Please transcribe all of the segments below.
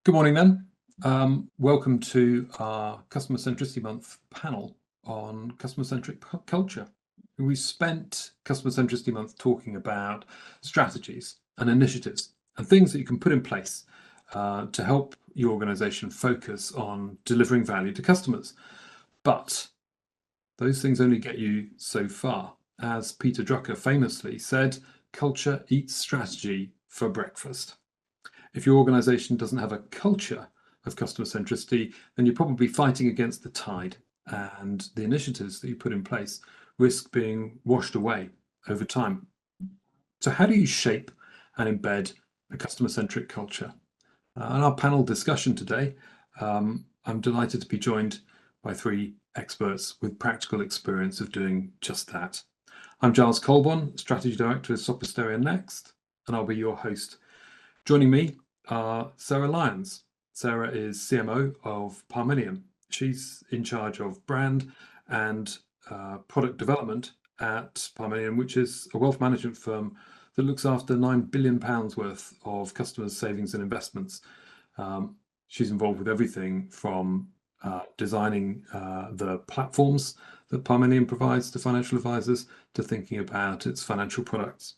Good morning, then. Welcome to our Customer Centricity Month panel on customer-centric culture. We spent Customer Centricity Month talking about strategies and initiatives and things that you can put in place to help your organization focus on delivering value to customers. But those things only get you so far. As Peter Drucker famously said, culture eats strategy for breakfast. If your organization doesn't have a culture of customer centricity, then you're probably fighting against the tide, and the initiatives that you put in place risk being washed away over time. So how do you shape and embed a customer-centric culture? On our panel discussion today, I'm delighted to be joined by three experts with practical experience of doing just that. I'm Giles Colborne, Strategy Director at Soprasteria Next, and I'll be your host. Joining me are Sarah Lyons. Sarah is CMO of Parmenion. She's in charge of brand and product development at Parmenion, which is a wealth management firm that looks after £9 billion worth of customers' savings and investments. She's involved with everything from designing the platforms that Parmenion provides to financial advisors to thinking about its financial products.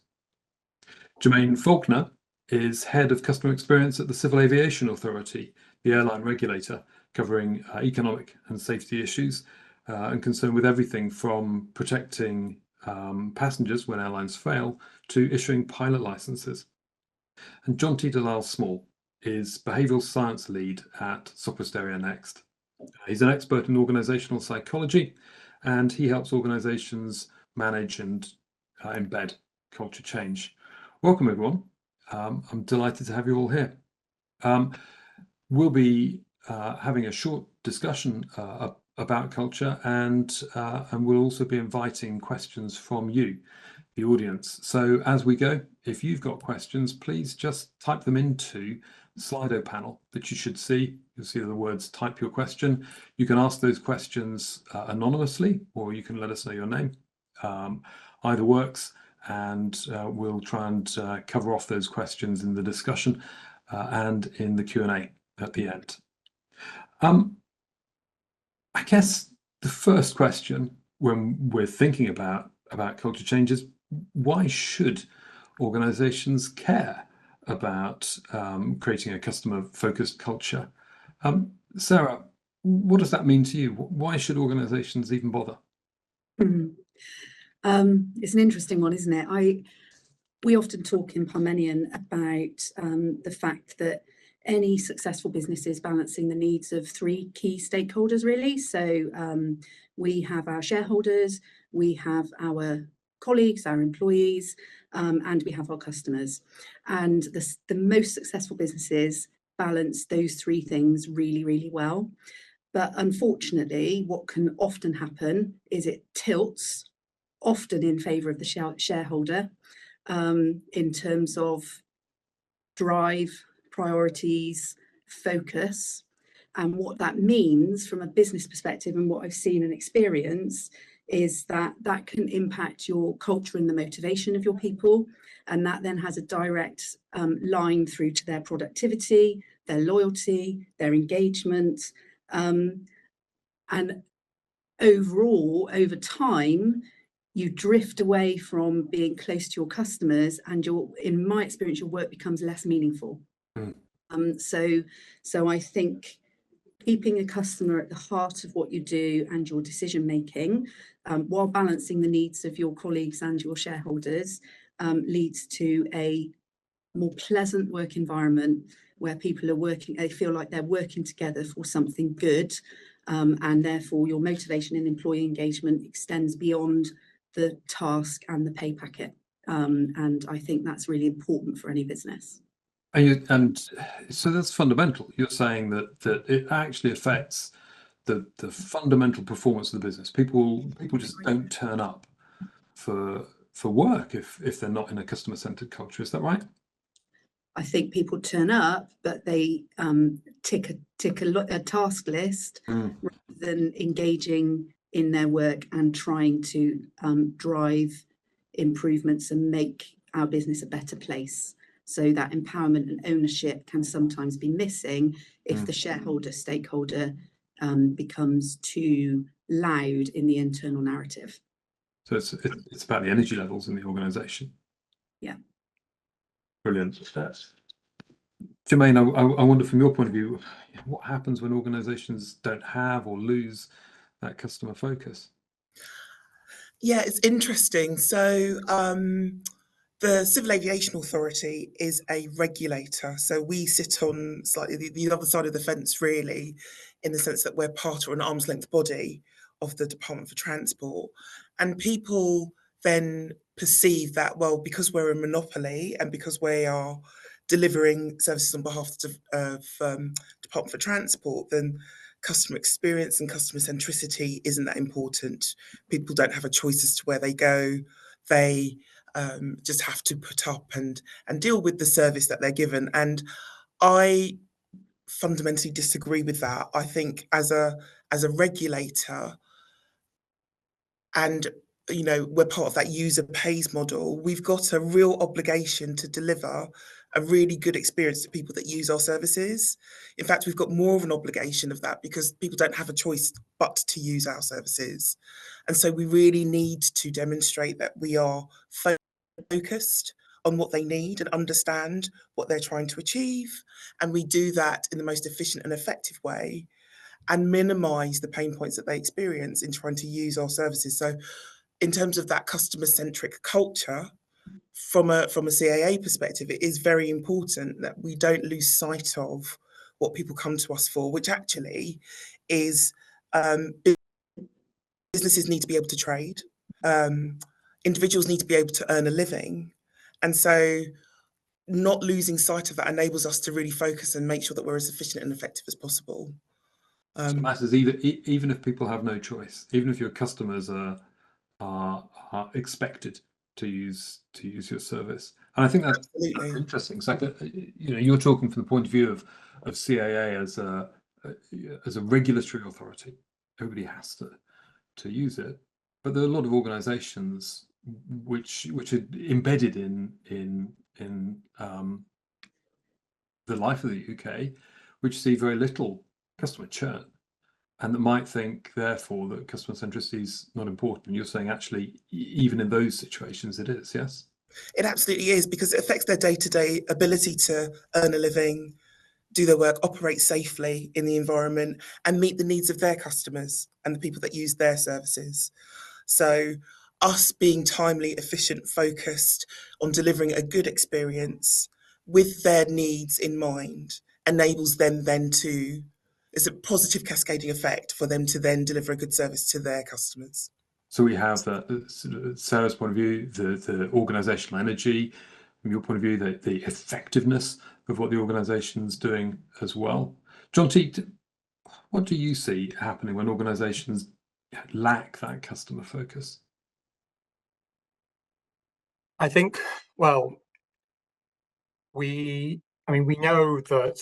Jermaine Faulkner is Head of Customer Experience at the Civil Aviation Authority, the airline regulator, covering economic and safety issues and concerned with everything from protecting passengers when airlines fail to issuing pilot licenses. And John T. Delisle-Small is Behavioural Science Lead at Soprasteria Next. He's an expert in organisational psychology, and he helps organisations manage and embed culture change. Welcome, everyone. I'm delighted to have you all here. We'll be having a short discussion about culture, and we'll also be inviting questions from you, the audience. So as we go, if you've got questions, please just type them into the Slido panel that you should see. You'll see the words "type your question." You can ask those questions anonymously, or you can let us know your name. Either works. And we'll try and cover off those questions in the discussion and in the Q&A at the end. I guess the first question when we're thinking about culture change is, why should organizations care about creating a customer-focused culture? Sarah, what does that mean to you? Why should organizations even bother? It's an interesting one, isn't it? We often talk in Parmenion about the fact that any successful business is balancing the needs of three key stakeholders, really. So we have our shareholders, we have our colleagues, our employees, and we have our customers. And the most successful businesses balance those three things really, really well. But unfortunately, what can often happen is it tilts often in favour of the shareholder in terms of drive, priorities, focus. And what that means from a business perspective, and what I've seen and experienced, is that that can impact your culture and the motivation of your people. And that then has a direct line through to their productivity, their loyalty, their engagement. And overall, over time, you drift away from being close to your customers, and in my experience, your work becomes less meaningful. So I think keeping a customer at the heart of what you do and your decision making, while balancing the needs of your colleagues and your shareholders, leads to a more pleasant work environment where people are working, they feel like they're working together for something good, and therefore your motivation and employee engagement extends beyond the task and the pay packet. And I think that's really important for any business. And so that's fundamental. You're saying that it actually affects the fundamental performance of the business. People just don't turn up for work if they're not in a customer-centered culture. Is that right? I think people turn up, but they tick a task list rather than engaging in their work and trying to drive improvements and make our business a better place. So that empowerment and ownership can sometimes be missing if the stakeholder becomes too loud in the internal narrative. So it's about the energy levels in the organisation. Yeah. Brilliant. Jermaine, I wonder from your point of view, what happens when organisations don't have or lose that customer focus? Yeah, it's interesting. So the Civil Aviation Authority is a regulator. So we sit on slightly the other side of the fence, really, in the sense that we're part or an arm's length body of the Department for Transport. And people then perceive that, well, because we're a monopoly and because we are delivering services on behalf of Department for Transport, then customer experience and customer centricity isn't that important. People don't have a choice as to where they go. They just have to put up and deal with the service that they're given. And I fundamentally disagree with that. I think as a regulator, and we're part of that user pays model, we've got a real obligation to deliver a really good experience to people that use our services. In fact, we've got more of an obligation of that because people don't have a choice but to use our services. And so we really need to demonstrate that we are focused on what they need and understand what they're trying to achieve. And we do that in the most efficient and effective way and minimize the pain points that they experience in trying to use our services. So in terms of that customer centric culture, from a CAA perspective, it is very important that we don't lose sight of what people come to us for, which actually is businesses need to be able to trade. Individuals need to be able to earn a living. And so not losing sight of that enables us to really focus and make sure that we're as efficient and effective as possible. So it matters even if people have no choice, even if your customers are expected to use your service. And I think that's interesting. It's like you're talking from the point of view of CAA as a regulatory authority. Everybody has to use it, but there are a lot of organisations which are embedded in the life of the UK, which see very little customer churn, and that might think therefore that customer centricity is not important. And you're saying actually even in those situations it is. Yes, it absolutely is, because it affects their day-to-day ability to earn a living, do their work, operate safely in the environment, and meet the needs of their customers and the people that use their services. So us being timely, efficient, focused on delivering a good experience with their needs in mind enables them then to, it's a positive cascading effect for them to then deliver a good service to their customers. So we have Sarah's point of view, the organisational energy, from your point of view, the effectiveness of what the organisation's doing as well. John T, what do you see happening when organisations lack that customer focus? I think, well, we know that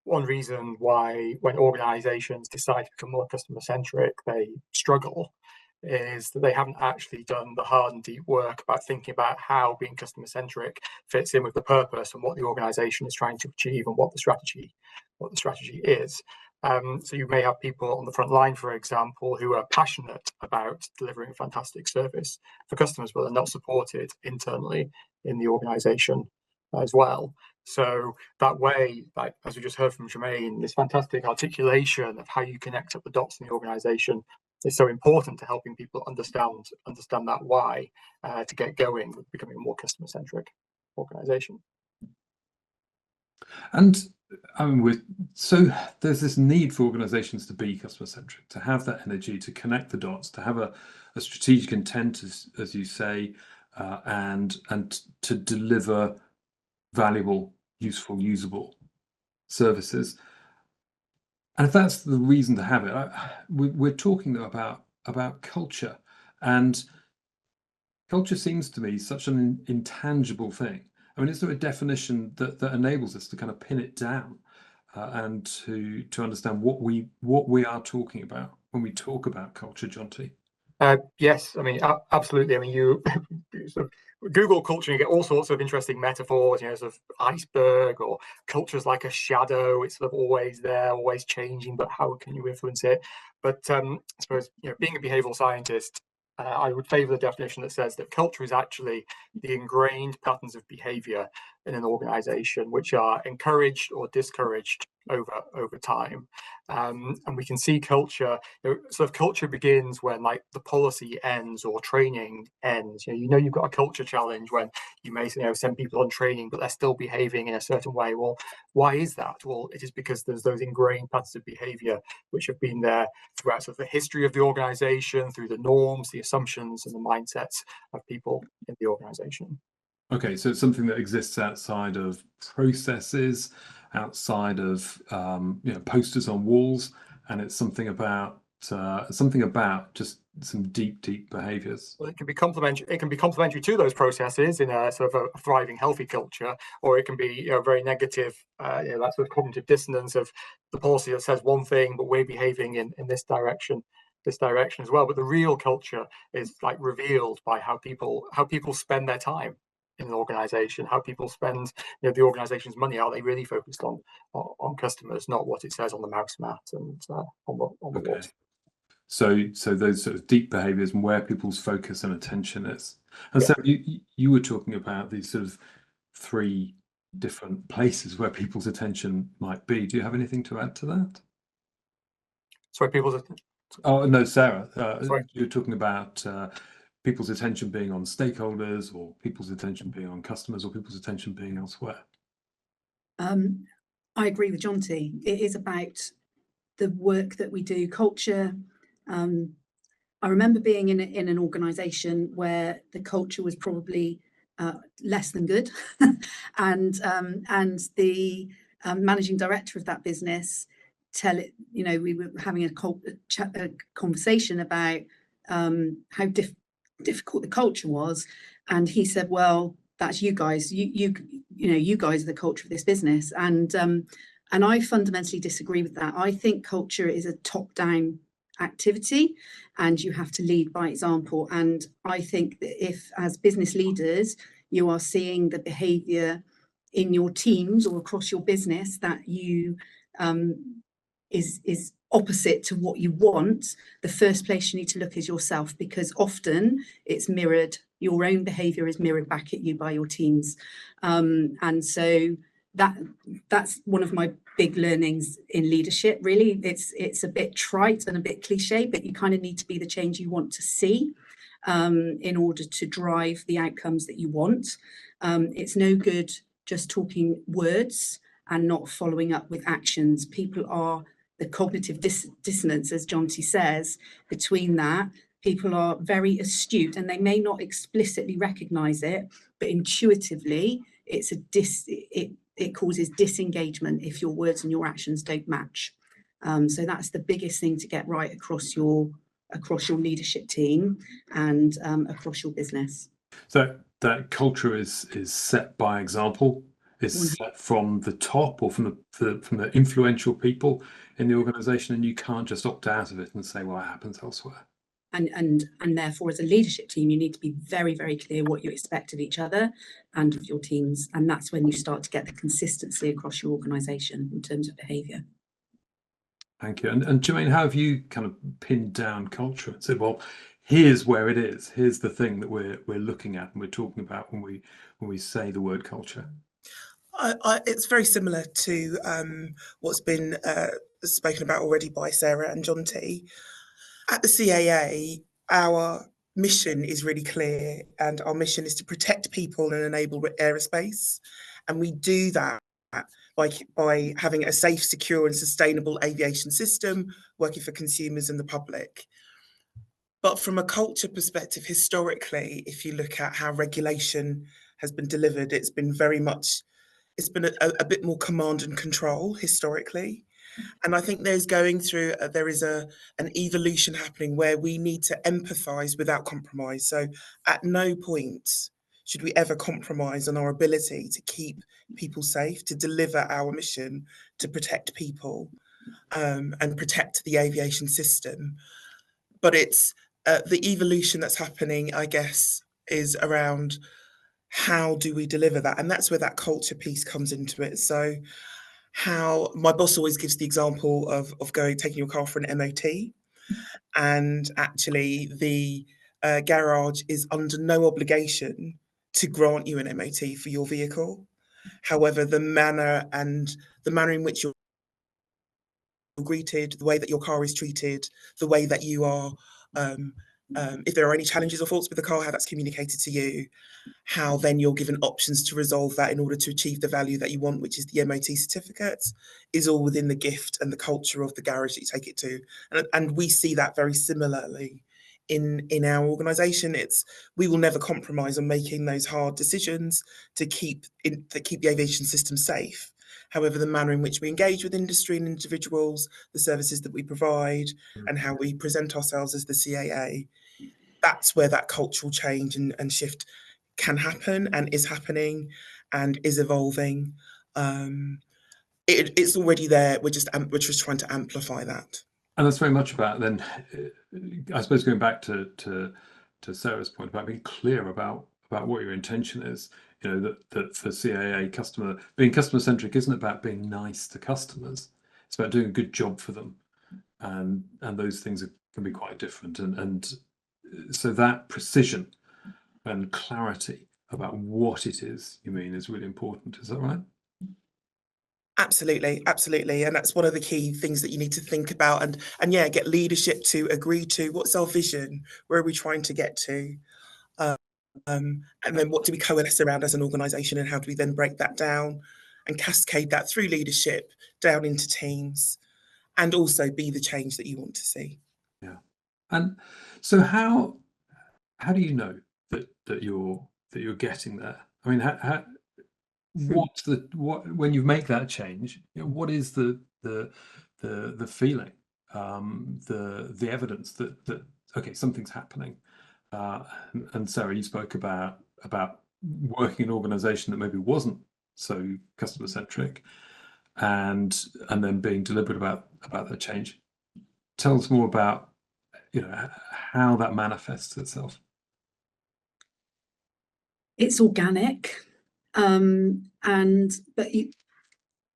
one reason why when organisations decide to become more customer centric, they struggle, is that they haven't actually done the hard and deep work about thinking about how being customer centric fits in with the purpose and what the organisation is trying to achieve and what the strategy is. So you may have people on the front line, for example, who are passionate about delivering a fantastic service for customers, but are not supported internally in the organisation as well. So that way, like as we just heard from Jermaine, this fantastic articulation of how you connect up the dots in the organisation is so important to helping people understand that why to get going with becoming a more customer centric organisation. And I mean, there's this need for organisations to be customer centric, to have that energy, to connect the dots, to have a strategic intent, as you say, and to deliver valuable, useful, usable services. And if that's the reason to have it, we're talking about culture, and culture seems to me such an intangible thing. I mean, is there a definition that enables us to kind of pin it down and to understand what we are talking about when we talk about culture, John T? Yes, I mean, absolutely. I mean, sort of Google culture, you get all sorts of interesting metaphors, sort of iceberg, or culture's like a shadow. It's sort of always there, always changing, but how can you influence it? But I suppose, being a behavioral scientist, I would favor the definition that says that culture is actually the ingrained patterns of behavior in an organization, which are encouraged or discouraged over time. And we can see culture, sort of culture begins when like the policy ends or training ends. You've got a culture challenge when you may send people on training, but they're still behaving in a certain way. Well, why is that? Well, it is because there's those ingrained patterns of behavior which have been there throughout sort of the history of the organization, through the norms, the assumptions, and the mindsets of people in the organization. Okay, so it's something that exists outside of processes, outside of posters on walls, and it's something about just some deep behaviors. Well, it can be complementary. It can be complementary to those processes in a sort of a thriving, healthy culture, or it can be very negative. That sort of cognitive dissonance of the policy that says one thing, but we're behaving in this direction as well. But the real culture is like revealed by how people spend their time in an organization, how people spend the organization's money. Are they really focused on customers, not what it says on the mouse mat and on the walls? So those sort of deep behaviors and where people's focus and attention is. And so you were talking about these sort of 3 different places where people's attention might be. Do you have anything to add to that? Sorry, Oh no, Sarah. Sorry. You're talking about people's attention being on stakeholders, or people's attention being on customers, or people's attention being elsewhere. I agree with Jonty. It is about the work that we do, culture. I remember being in an organisation where the culture was probably less than good, and the managing director of that business we were having a conversation about how difficult the culture was, and he said, "Well, that's you guys. You guys are the culture of this business," and I fundamentally disagree with that. I think culture is a top-down activity, and you have to lead by example. And I think that if, as business leaders, you are seeing the behaviour in your teams or across your business that you is opposite to what you want, the first place you need to look is yourself, because often it's mirrored. Your own behaviour is mirrored back at you by your teams, and so that's one of my big learnings in leadership. Really, it's a bit trite and a bit cliche, but you kind of need to be the change you want to see in order to drive the outcomes that you want. It's no good just talking words and not following up with actions. People are the cognitive dissonance, as Jonty says, between that. People are very astute, and they may not explicitly recognise it, but intuitively, it causes disengagement if your words and your actions don't match. So that's the biggest thing to get right across your leadership team and across your business. So that culture is set by example. It's set from the top, or from the influential people in the organisation, and you can't just opt out of it and say, well, it happens elsewhere. And therefore, as a leadership team, you need to be very, very clear what you expect of each other and of your teams. And that's when you start to get the consistency across your organisation in terms of behaviour. Thank you. And Jermaine, how have you kind of pinned down culture and said, well, here's where it is. Here's the thing that we're looking at and we're talking about when we say the word culture? It's very similar to what's been spoken about already by Sarah and Jonty. At the CAA, our mission is really clear, and our mission is to protect people and enable aerospace. And we do that by having a safe, secure and sustainable aviation system, working for consumers and the public. But from a culture perspective, historically, if you look at how regulation has been delivered, it's been a bit more command and control historically. And I think there is an evolution happening where we need to empathise without compromise. So at no point should we ever compromise on our ability to keep people safe, to deliver our mission, to protect people and protect the aviation system. But it's the evolution that's happening, I guess, is around how do we deliver that? And that's where that culture piece comes into it. So how my boss always gives the example of taking your car for an MOT, and actually the garage is under no obligation to grant you an MOT for your vehicle. However, the manner in which you're greeted, the way that your car is treated, the way that you are, if there are any challenges or faults with the car, how that's communicated to you, how then you're given options to resolve that in order to achieve the value that you want, which is the MOT certificate, is all within the gift and the culture of the garage that you take it to. And we see that very similarly in our organisation. We will never compromise on making those hard decisions to keep the aviation system safe. However, the manner in which we engage with industry and individuals, the services that we provide, and how we present ourselves as the CAA, that's where that cultural change and shift can happen and is happening and is evolving. It's already there. We're just trying to amplify that. And that's very much about then, I suppose, going back to Sarah's point about being clear about what your intention is. You know, that for CAA, being customer centric isn't about being nice to customers. It's about doing a good job for them, and those things can be quite different. And so that precision and clarity about what it is you mean is really important. Is that right? Absolutely, absolutely. And that's one of the key things that you need to think about and yeah, get leadership to agree to. What's our vision? Where are we trying to get to? And then what do we coalesce around as an organisation, and how do we then break that down and cascade that through leadership down into teams, and also be the change that you want to see? Yeah. And so how do you know that you're getting there? I mean, when you make that change, you know, what is the feeling, the evidence that okay, something's happening? And Sarah, you spoke about working in an organisation that maybe wasn't so customer centric, and then being deliberate about that change. Tell us more about, you know, how that manifests itself. It's organic, but you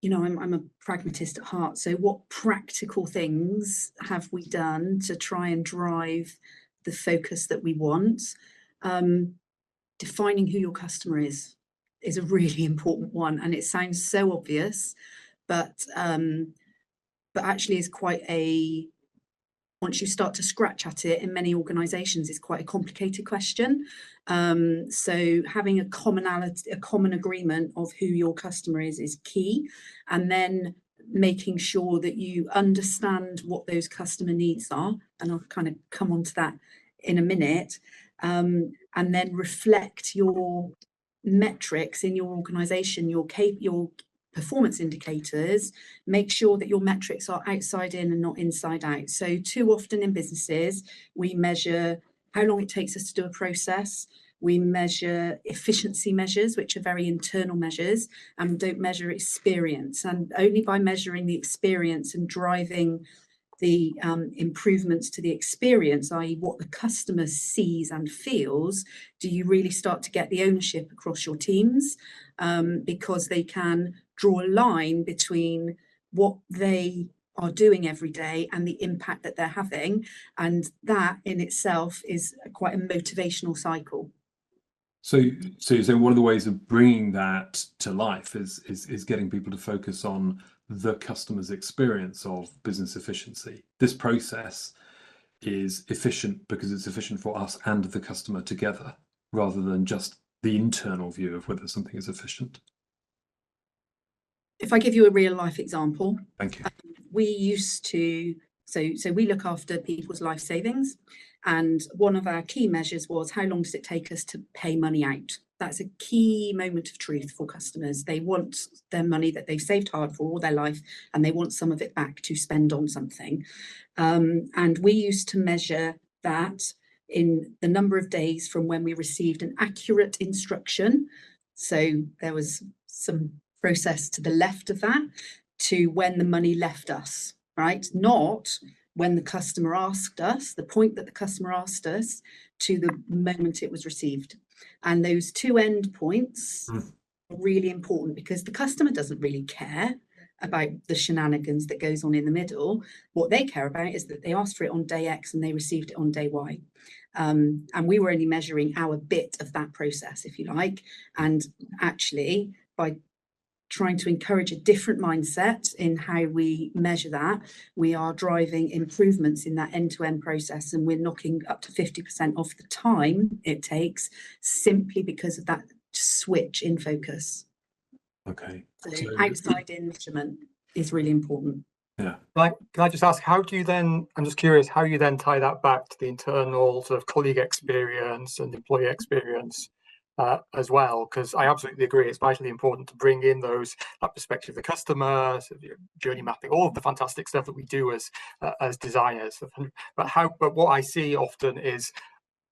know, I'm a pragmatist at heart. So what practical things have we done to try and drive the focus that we want? Defining who your customer is a really important one, and it sounds so obvious, but actually is quite a, once you start to scratch at it in many organisations, is quite a complicated question. So having a common agreement of who your customer is key, and then making sure that you understand what those customer needs are, and I'll kind of come on to that in a minute, and then reflect your metrics in your organisation, your performance indicators. Make sure that your metrics are outside in and not inside out. So too often in businesses, we measure how long it takes us to do a process. We measure efficiency measures, which are very internal measures, and we don't measure experience. And only by measuring the experience and driving the improvements to the experience, i.e. what the customer sees and feels, do you really start to get the ownership across your teams, because they can draw a line between what they are doing every day and the impact that they're having. And that in itself is quite a motivational cycle. So you're saying one of the ways of bringing that to life is getting people to focus on the customer's experience of business efficiency. This process is efficient because it's efficient for us and the customer together, rather than just the internal view of whether something is efficient. If I give you a real life example. Thank you. We used to, so we look after people's life savings, and one of our key measures was how long does it take us to pay money out. That's a key moment of truth for customers. They want their money that they've saved hard for all their life, and they want some of it back to spend on something. And we used to measure that in the number of days from when we received an accurate instruction. So there was some process to the left of that, to when the money left us, right? Not when the customer asked us, the point that the customer asked us, to the moment it was received. And those two endpoints are really important because the customer doesn't really care about the shenanigans that goes on in the middle. What they care about is that they asked for it on day X and they received it on day Y. And we were only measuring our bit of that process, if you like. And actually, by trying to encourage a different mindset in how we measure that, we are driving improvements in that end-to-end process, and we're knocking up to 50% off the time it takes simply because of that switch in focus. Okay. So outside-in measurement is really important. Yeah. Can I just ask, how do you then, I'm just curious, how you then tie that back to the internal sort of colleague experience and employee experience as well? Because I absolutely agree, it's vitally important to bring in that perspective of the customer, sort of journey mapping, all of the fantastic stuff that we do as designers. But what I see often is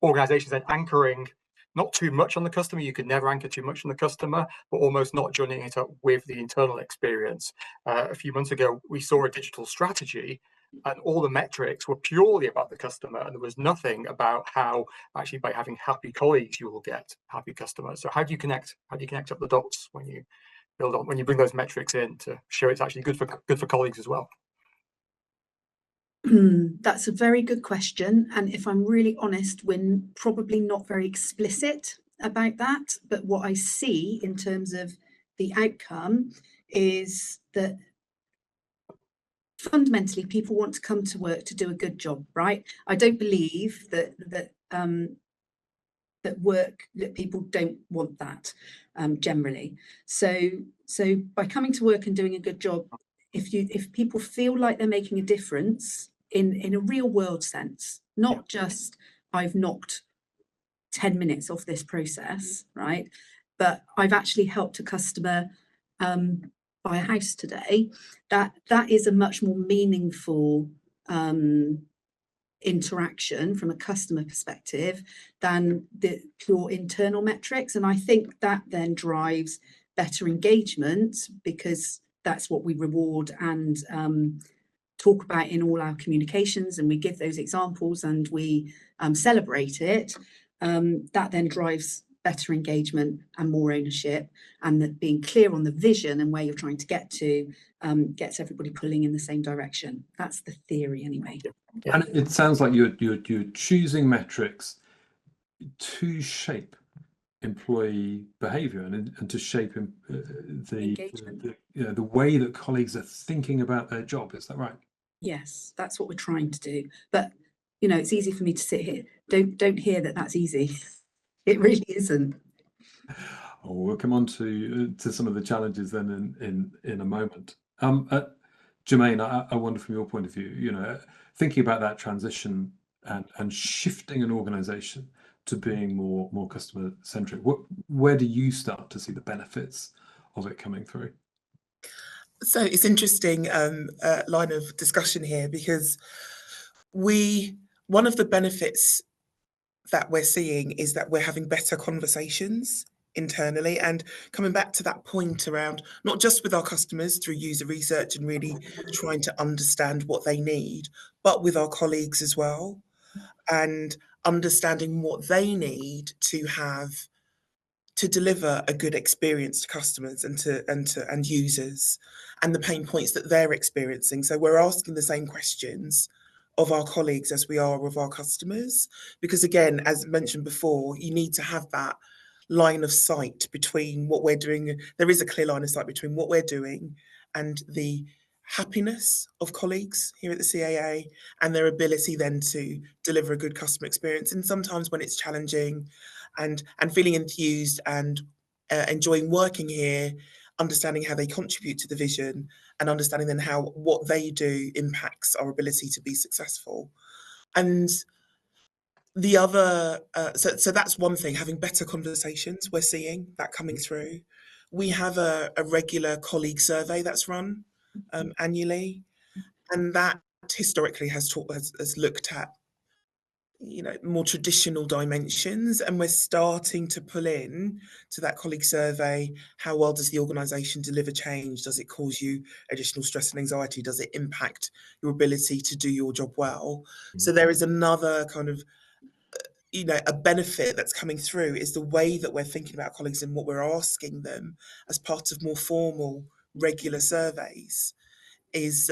organizations then anchoring not too much on the customer. You could never anchor too much on the customer, but almost not joining it up with the internal experience. A few months ago, we saw a digital strategy and all the metrics were purely about the customer, and there was nothing about how actually by having happy colleagues you will get happy customers. So how do you connect up the dots when you bring those metrics in to show it's actually good for colleagues as well? That's a very good question. And if I'm really honest, we're probably not very explicit about that. But what I see in terms of the outcome is that fundamentally people want to come to work to do a good job, right? I don't believe that people don't want that generally. So by coming to work and doing a good job, if people feel like they're making a difference in a real world sense, not just I've knocked 10 minutes off this process, right? But I've actually helped a customer buy a house today, that is a much more meaningful interaction from a customer perspective than the pure internal metrics. And I think that then drives better engagement, because that's what we reward and talk about in all our communications, and we give those examples and we celebrate it. That then drives better engagement and more ownership, and that being clear on the vision and where you're trying to get to gets everybody pulling in the same direction. That's the theory anyway. Yeah. And it sounds like you're choosing metrics to shape employee behavior and to shape the way that colleagues are thinking about their job. Is that right? Yes, that's what we're trying to do. But it's easy for me to sit here. Don't hear that that's easy. It really isn't. Oh, we'll come on to some of the challenges then in a moment. Jermaine, I wonder from your point of view, thinking about that transition and shifting an organization to being more customer centric, where do you start to see the benefits of it coming through? So it's interesting line of discussion here, because one of the benefits that we're seeing is that we're having better conversations internally, and coming back to that point around not just with our customers through user research and really trying to understand what they need, but with our colleagues as well, and understanding what they need to deliver a good experience to customers and users, and the pain points that they're experiencing. So we're asking the same questions of our colleagues as we are of our customers, because again, as mentioned before, you need to have that line of sight between what we're doing. There is a clear line of sight between what we're doing and the happiness of colleagues here at the CAA, and their ability then to deliver a good customer experience. And sometimes when it's challenging, and feeling enthused and enjoying working here, understanding how they contribute to the vision, and understanding then how what they do impacts our ability to be successful. And the other, so that's one thing, having better conversations, we're seeing that coming through. We have a regular colleague survey that's run annually, and that historically has looked at more traditional dimensions, and we're starting to pull in to that colleague survey. How well does the organization deliver change? Does it cause you additional stress and anxiety? Does it impact your ability to do your job well? So there is another kind of a benefit that's coming through is the way that we're thinking about colleagues and what we're asking them as part of more formal, regular surveys is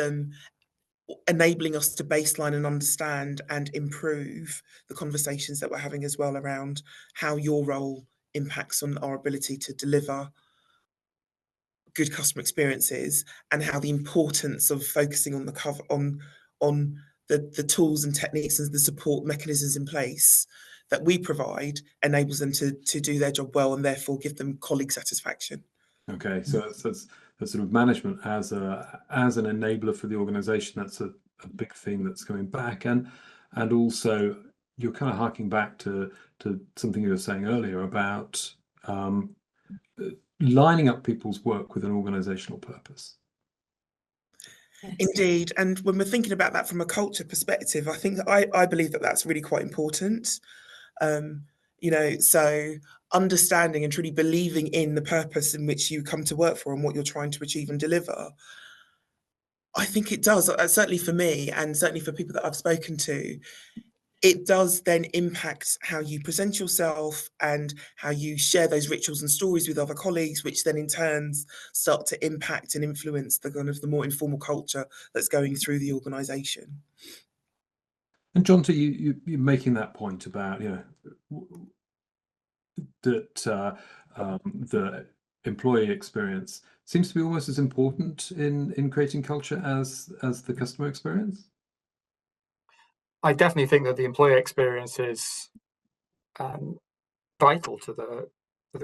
enabling us to baseline and understand and improve the conversations that we're having as well around how your role impacts on our ability to deliver good customer experiences, and how the importance of focusing on the tools and techniques and the support mechanisms in place that we provide enables them to do their job well and therefore give them colleague satisfaction. Okay, so that's sort of management as an enabler for the organisation. That's a big theme that's coming back, and also you're kind of harking back to something you were saying earlier about lining up people's work with an organisational purpose. Yes. Indeed, and when we're thinking about that from a culture perspective, I think that I believe that that's really quite important. So understanding and truly believing in the purpose in which you come to work for and what you're trying to achieve and deliver. I think it does, certainly for me and certainly for people that I've spoken to, it does then impact how you present yourself and how you share those rituals and stories with other colleagues, which then in turns start to impact and influence the kind of the more informal culture that's going through the organisation. And John, to you're making that point about that the employee experience seems to be almost as important in creating culture as the customer experience. I definitely think that the employee experience is vital to the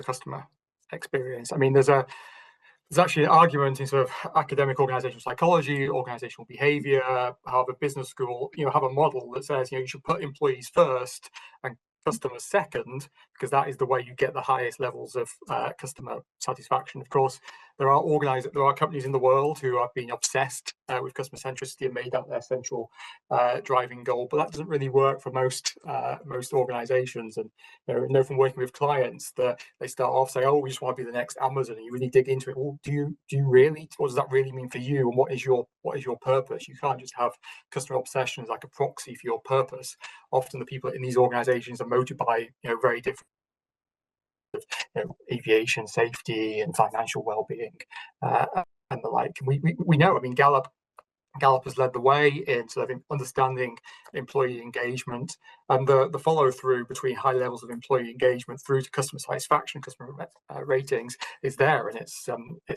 customer experience. I mean, there's actually an argument in sort of academic organizational psychology, organizational behavior, Harvard Business School, have a model that says, you should put employees first and customers second, because that is the way you get the highest levels of customer satisfaction. Of course, there are companies in the world who have been obsessed with customer centricity and made that their central driving goal, but that doesn't really work for most organizations. And know from working with clients that they start off saying, "Oh, we just want to be the next Amazon," and you really dig into it. Well, do you really? What does that really mean for you? And what is your purpose? You can't just have customer obsession as like a proxy for your purpose. Often the people in these organizations are motivated by very different aviation safety and financial well-being and the like. We know. I mean, Gallup has led the way in sort of understanding employee engagement, and the follow through between high levels of employee engagement through to customer satisfaction, customer ratings is there, and it's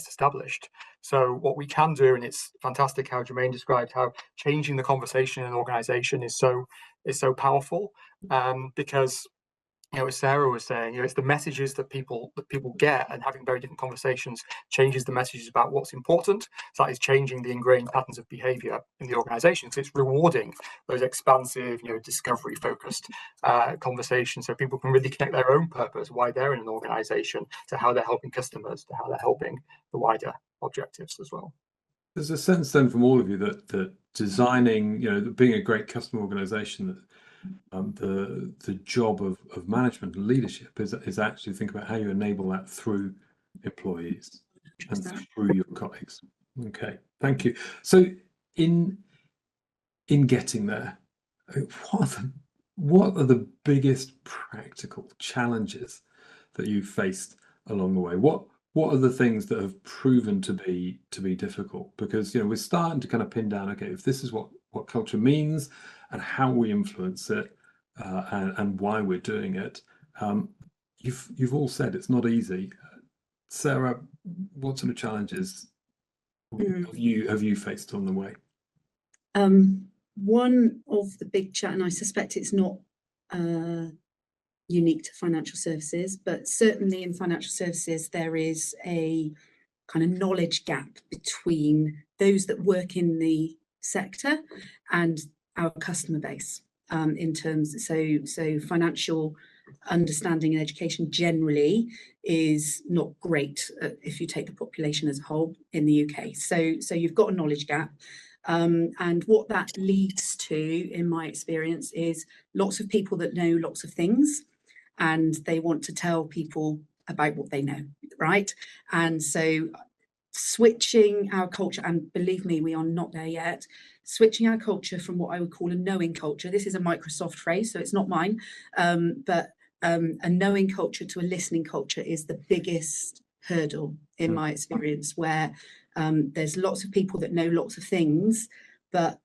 established. So what we can do, and it's fantastic how Jermaine described how changing the conversation in an organization is so powerful, because as Sarah was saying, it's the messages that people get, and having very different conversations changes the messages about what's important. So that is changing the ingrained patterns of behavior in the organization. So it's rewarding those expansive, discovery focused conversations, so people can really connect their own purpose, why they're in an organization, to how they're helping customers, to how they're helping the wider objectives as well. There's a sense then from all of you that designing, being a great customer organization, that the job of management and leadership is actually think about how you enable that through employees and through your colleagues. Okay, thank you. So in getting there, what are the biggest practical challenges that you've faced along the way? What are the things that have proven to be difficult? Because we're starting to kind of pin down, okay, if this is what culture means and how we influence it and why we're doing it. You've all said it's not easy. Sarah, what sort of challenges have you faced on the way? One of the big and I suspect it's not unique to financial services, but certainly in financial services there is a kind of knowledge gap between those that work in the sector and our customer base, in terms so financial understanding and education generally is not great if you take the population as a whole in the UK. So you've got a knowledge gap. And what that leads to, in my experience, is lots of people that know lots of things, and they want to tell people about what they know, right? And so switching our culture, and believe me, we are not there yet, switching our culture from what I would call a knowing culture. This is a Microsoft phrase, so it's not mine, but a knowing culture to a listening culture is the biggest hurdle in my experience, where there's lots of people that know lots of things, but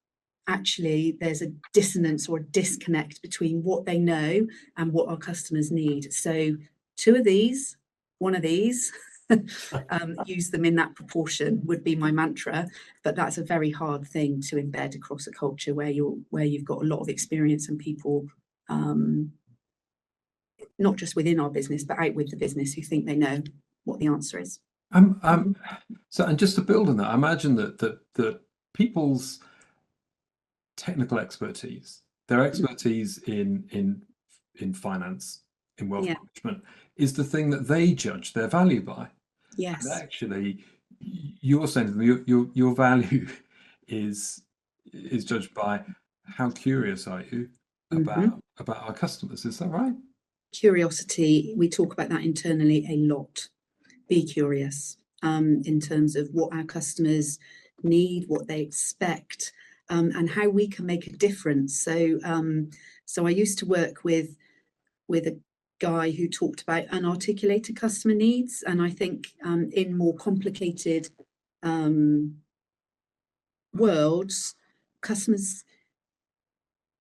actually there's a dissonance or a disconnect between what they know and what our customers need. So two of these, one of these, use them in that proportion would be my mantra, but that's a very hard thing to embed across a culture where you've got a lot of experience and people, not just within our business but out with the business, who think they know what the answer is. So, and just to build on that, I imagine that people's technical expertise, their expertise in finance, in wealth management, is the thing that they judge their value by. Yes. And actually, you're saying your value is judged by how curious are you about our customers. Is that right? Curiosity, we talk about that internally a lot. Be curious in terms of what our customers need, what they expect, and how we can make a difference. So I used to work with a guy who talked about unarticulated customer needs, and I think in more complicated worlds, customers,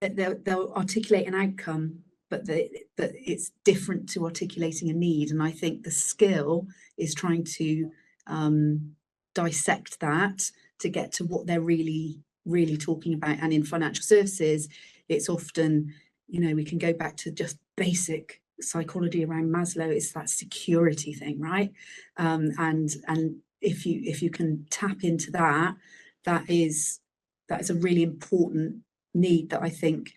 they'll articulate an outcome, but it's different to articulating a need. And I think the skill is trying to dissect that to get to what they're really talking about. And in financial services, it's often, we can go back to just basic psychology around Maslow. It's that security thing, right? And if you can tap into that, that is a really important need that I think,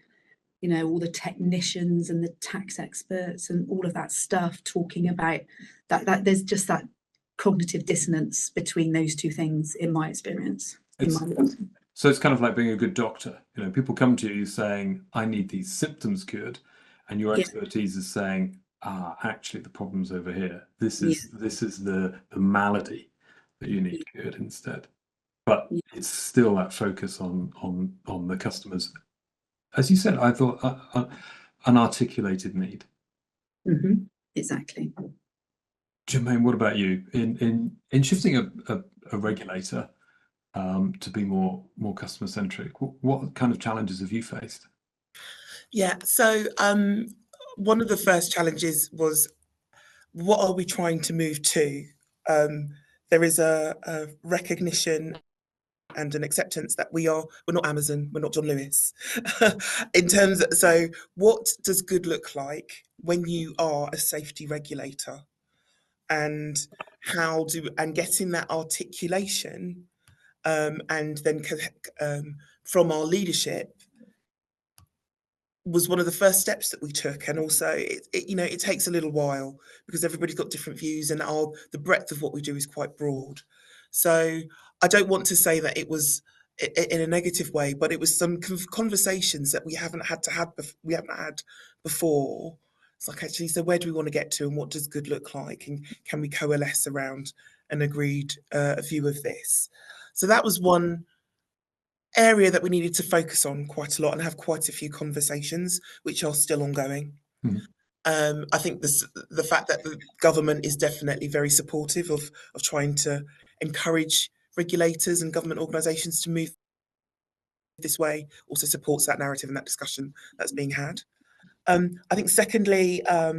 all the technicians and the tax experts and all of that stuff talking about that there's just that cognitive dissonance between those two things, in my experience. So it's kind of like being a good doctor. People come to you saying, I need these symptoms cured, and your expertise is saying, actually the problem's over here. This is the malady that you need cured instead. But it's still that focus on the customers. As you said, I thought an articulated need. Exactly. Jermaine, what about you? In shifting a regulator to be more customer centric, what kind of challenges have you faced? Yeah, so one of the first challenges was, what are we trying to move to? There is a recognition and an acceptance that we're not Amazon, we're not John Lewis. In terms of, so what does good look like when you are a safety regulator? And getting that articulation, and then from our leadership, was one of the first steps that we took. And also it takes a little while because everybody's got different views, and the breadth of what we do is quite broad. So I don't want to say that it was in a negative way, but it was some conversations that we haven't had before. It's like, actually, so where do we want to get to, and what does good look like, and can we coalesce around an agreed view of this? So that was one area that we needed to focus on quite a lot and have quite a few conversations, which are still ongoing. I think the fact that the government is definitely very supportive of trying to encourage regulators and government organisations to move this way also supports that narrative and that discussion that's being had. I think secondly, I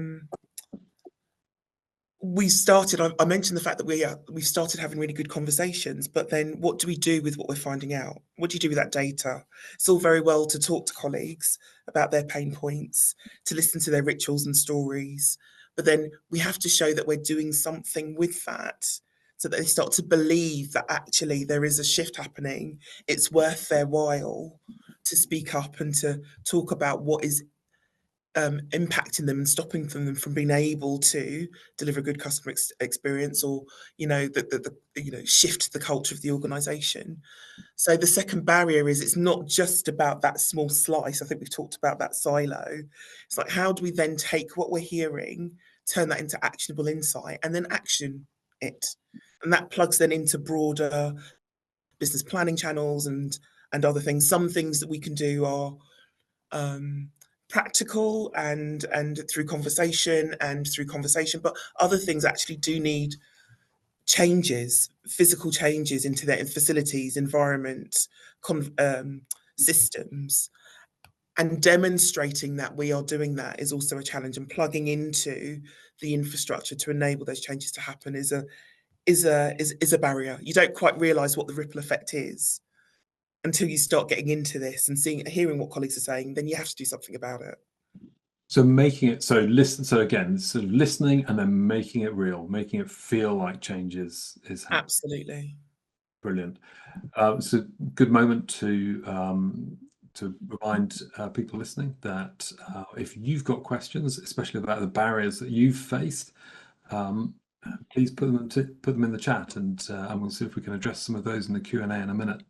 mentioned the fact that we started having really good conversations, but then what do we do with what we're finding out? What do you do with that data? It's all very well to talk to colleagues about their pain points, to listen to their rituals and stories, but then we have to show that we're doing something with that so that they start to believe that actually there is a shift happening. It's worth their while to speak up and to talk about what is impacting them and stopping them from being able to deliver a good customer experience, or shift the culture of the organisation. So the second barrier is, it's not just about that small slice. I think we've talked about that silo. It's like, how do we then take what we're hearing, turn that into actionable insight, and then action it? and that plugs then into broader business planning channels and other things. Some things that we can do are practical and through conversation, but other things actually do need changes, physical changes into their facilities, environment, systems. And demonstrating that we are doing that is also a challenge, and plugging into the infrastructure to enable those changes to happen is a barrier. You don't quite realise what the ripple effect is until you start getting into this and hearing what colleagues are saying. Then you have to do something about it. So making it so again, sort of listening and then making it real, making it feel like change is happening. Absolutely. Brilliant. It's a good moment to remind people listening that if you've got questions, especially about the barriers that you've faced, please put them in the chat, and we'll see if we can address some of those in the Q&A in a minute.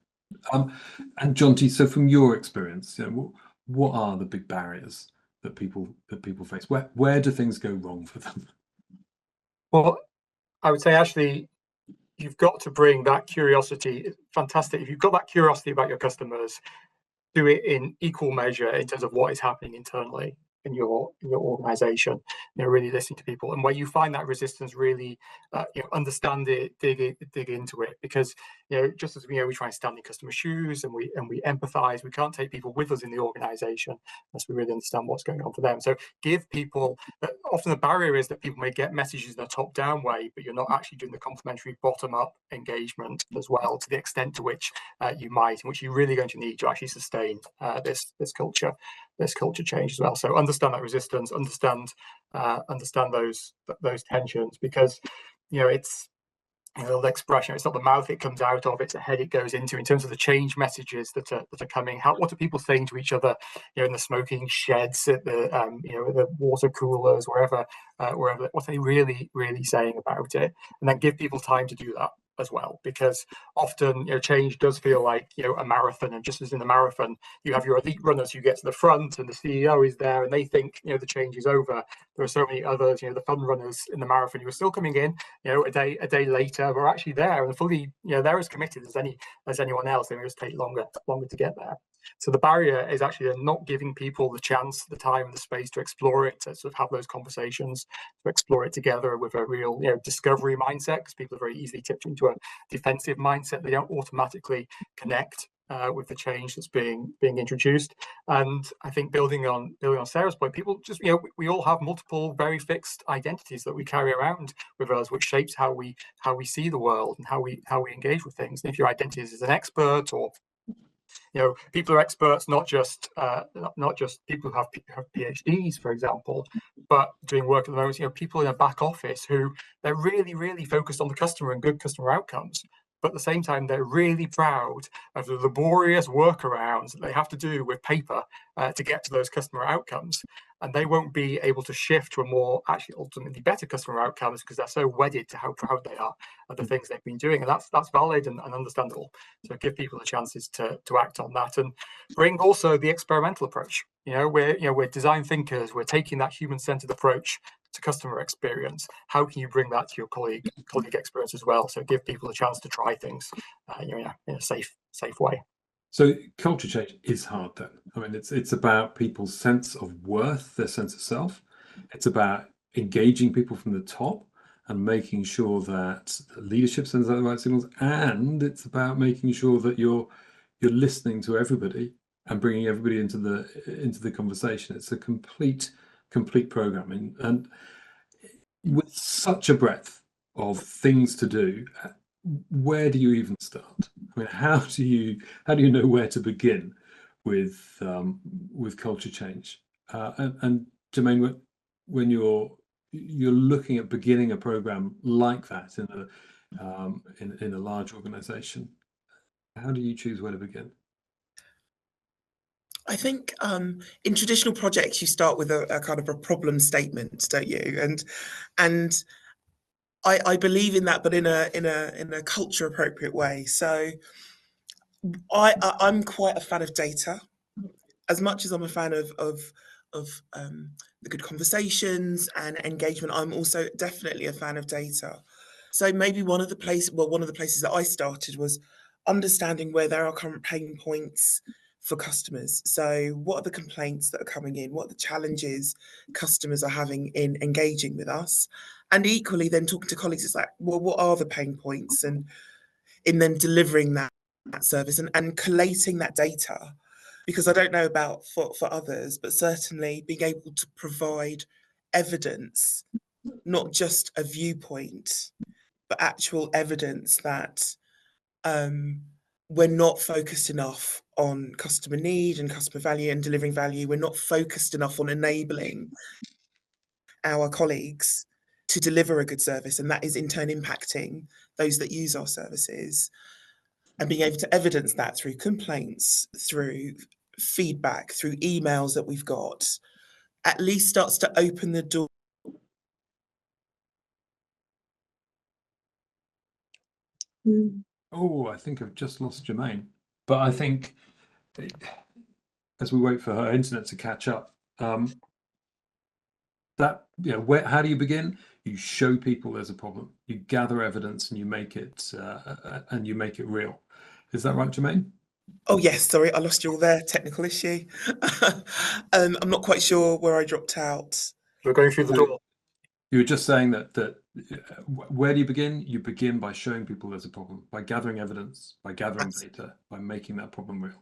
And Jonty, so from your experience, what are the big barriers that people face? Where do things go wrong for them? Well, I would say actually, you've got to bring that curiosity. It's fantastic. If you've got that curiosity about your customers, do it in equal measure in terms of what is happening internally in your organization. Really listening to people, and where you find that resistance, really understand it, dig into it, because just as we try and stand in customer shoes and we empathize, we can't take people with us in the organization unless we really understand what's going on for them. So give people, often the barrier is that people may get messages in a top-down way, but you're not actually doing the complementary bottom-up engagement as well, to the extent to which you might, and which you're really going to need to actually sustain this culture change as well. So understand that resistance, understand those tensions, because it's the old expression, it's not the mouth it comes out of, it's the head it goes into, in terms of the change messages that are coming. What are people saying to each other in the smoking sheds, at the the water coolers, wherever, what are they really saying about it? And then give people time to do that as well, because often change does feel like a marathon, and just as in the marathon you have your elite runners who get to the front and the CEO is there and they think the change is over. There are so many others, the fun runners in the marathon who are still coming in a day later, but are actually there and fully they're as committed as anyone else. They may just take longer to get there. So the barrier is actually not giving people the chance, the time and the space to explore it, to sort of have those conversations, to explore it together with a real discovery mindset, because people are very easily tipped into a defensive mindset. They don't automatically connect with the change that's being introduced. And I think building on Sarah's point, people just we all have multiple very fixed identities that we carry around with us, which shapes how we see the world and how we engage with things. And if your identity is as an expert, or people are experts, not just people who have PhDs, for example, but doing work at the moment. People in a back office who they're really focused on the customer and good customer outcomes, but at the same time they're really proud of the laborious workarounds that they have to do with paper to get to those customer outcomes. And they won't be able to shift to a more actually ultimately better customer outcomes because they're so wedded to how proud they are of the things they've been doing. And that's valid and understandable. So give people the chances to act on that, and bring also the experimental approach. We're design thinkers. We're taking that human-centered approach to customer experience. How can you bring that to your colleague experience as well? So give people a chance to try things in a safe way. So culture change is hard then. I mean, it's about people's sense of worth, their sense of self. It's about engaging people from the top and making sure that leadership sends out the right signals. And it's about making sure that you're listening to everybody and bringing everybody into the conversation. It's a complete programming, and with such a breadth of things to do, where do you even start? I mean, how do you know where to begin with culture change? And Jermaine, when you're looking at beginning a program like that in a large organization, how do you choose where to begin? I think in traditional projects you start with a kind of a problem statement, don't you? And I believe in that, but in a culture appropriate way. So I'm quite a fan of data, as much as I'm a fan of the good conversations and engagement. I'm also definitely a fan of data. So maybe one of the places that I started was understanding where there are current pain points for customers. So what are the complaints that are coming in? What are the challenges customers are having in engaging with us? And equally then talking to colleagues, it's like, well, what are the pain points? And in then delivering that service and collating that data. Because I don't know about for others, but certainly being able to provide evidence, not just a viewpoint, but actual evidence that we're not focused enough on customer need and customer value and delivering value. We're not focused enough on enabling our colleagues to deliver a good service, and that is in turn impacting those that use our services. And being able to evidence that through complaints, through feedback, through emails that we've got, at least starts to open the door. Oh, I think I've just lost Jermaine. But I think as we wait for her internet to catch up, that, you know, how do you begin? You show people there's a problem. You gather evidence and you make it real. Is that right, Jermaine? Oh yes, sorry, I lost you all there. Technical issue. I'm not quite sure where I dropped out. We're going through the door. You were just saying that where do you begin? You begin by showing people there's a problem, by gathering evidence, by gathering data, by making that problem real.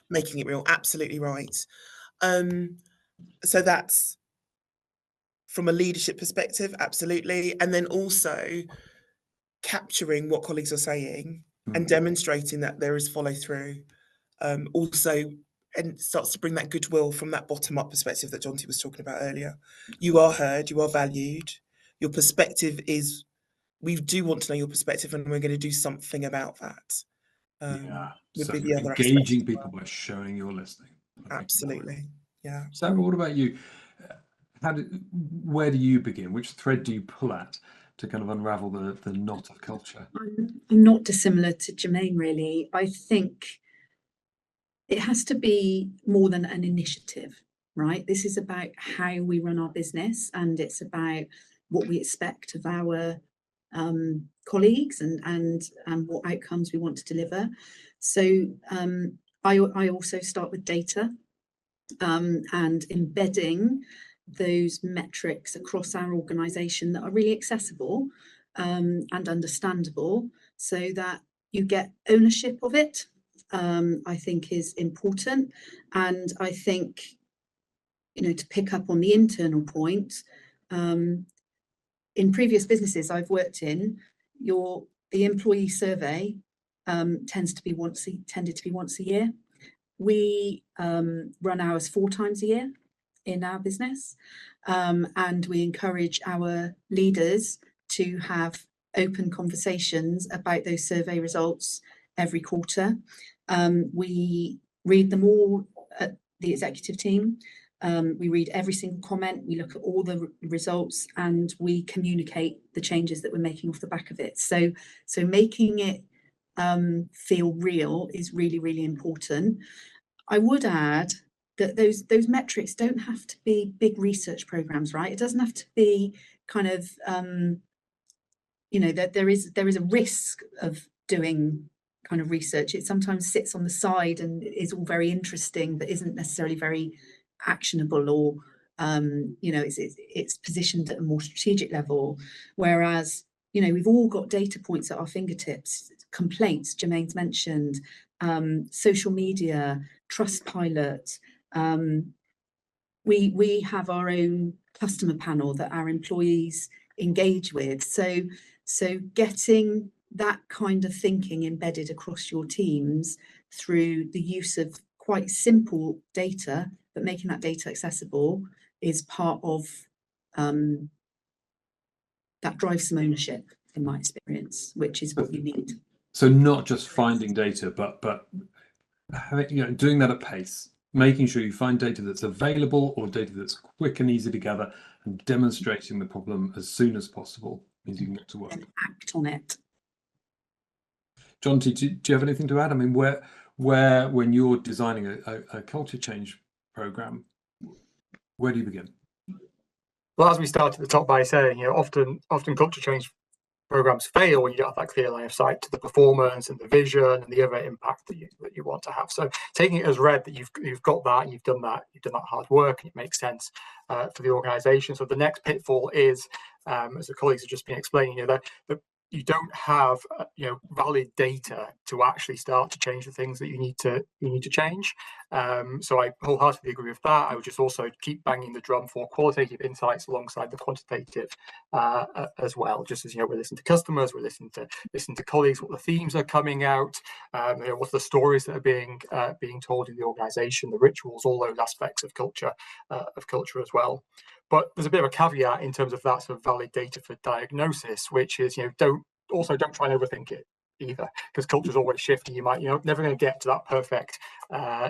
Making it real, absolutely right. So that's from a leadership perspective, absolutely. And then also capturing what colleagues are saying and demonstrating that there is follow through. Also, and it starts to bring that goodwill from that bottom up perspective that Jonty was talking about earlier. You are heard, you are valued. Your perspective is, we do want to know your perspective, and we're going to do something about that. So you're engaging people by showing you're listening. Absolutely. Yeah. Sarah, what about you? Where do you begin? Which thread do you pull at to kind of unravel the knot of culture? I'm not dissimilar to Jermaine, really. I think it has to be more than an initiative, right? This is about how we run our business, and it's about what we expect of our colleagues and what outcomes we want to deliver. So I also start with data and embedding those metrics across our organisation that are really accessible and understandable, so that you get ownership of it. I think is important. And I think, you know, to pick up on the internal point, in previous businesses I've worked in, the employee survey tended to be once a year. We run ours 4 times a year in our business, and we encourage our leaders to have open conversations about those survey results every quarter. We read them all at the executive team. We read every single comment, we look at all the results, and we communicate the changes that we're making off the back of it. So making it feel real is really, really important. I would add that those metrics don't have to be big research programs, right? It doesn't have to be kind of, you know, that there is a risk of doing kind of research. It sometimes sits on the side and is all very interesting, but isn't necessarily very actionable, or you know, it's positioned at a more strategic level. Whereas, you know, we've all got data points at our fingertips. Complaints, Jermaine's mentioned, social media, Trustpilot. We have our own customer panel that our employees engage with. So getting that kind of thinking embedded across your teams through the use of quite simple data, but making that data accessible, is part of that drives some ownership, in my experience, which is what you need. So not just finding data, but having, you know, doing that at pace, making sure you find data that's available or data that's quick and easy to gather, and demonstrating the problem as soon as possible means you can get to work. And act on it. Jonty, do you have anything to add? I mean, where when you're designing a culture change program, where do you begin? Well, as we started at the top by saying, you know, often culture change programs fail when you don't have that clear line of sight to the performance and the vision and the other impact that you want to have. So taking it as read that you've got that, and you've done that hard work, and it makes sense for the organisation. So the next pitfall is, as the colleagues have just been explaining, that you don't have valid data to actually start to change the things that you need to change. So I wholeheartedly agree with that. I would just also keep banging the drum for qualitative insights alongside the quantitative as well. Just as we listen to customers, we listen to colleagues, what the themes are coming out, what the stories that are being told in the organisation, the rituals, all those aspects of culture as well. But there's a bit of a caveat in terms of that sort of valid data for diagnosis, which is don't try and overthink it either, because culture is always shifting. You might never going to get to that perfect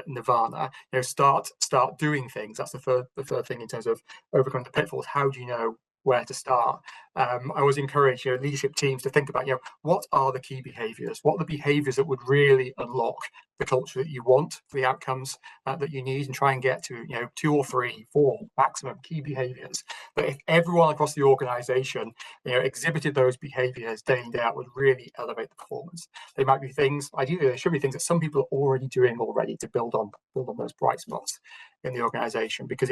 nirvana. Start doing things. That's the third thing in terms of overcoming the pitfalls. How do you know where to start? I always encourage leadership teams to think about what are the key behaviours, what are the behaviours that would really unlock the culture that you want for the outcomes that you need, and try and get to 2 or 3, 4 maximum key behaviours. But if everyone across the organisation exhibited those behaviours day in day out, would really elevate the performance. They might be things, ideally there should be things that some people are already doing to build on those bright spots in the organisation, because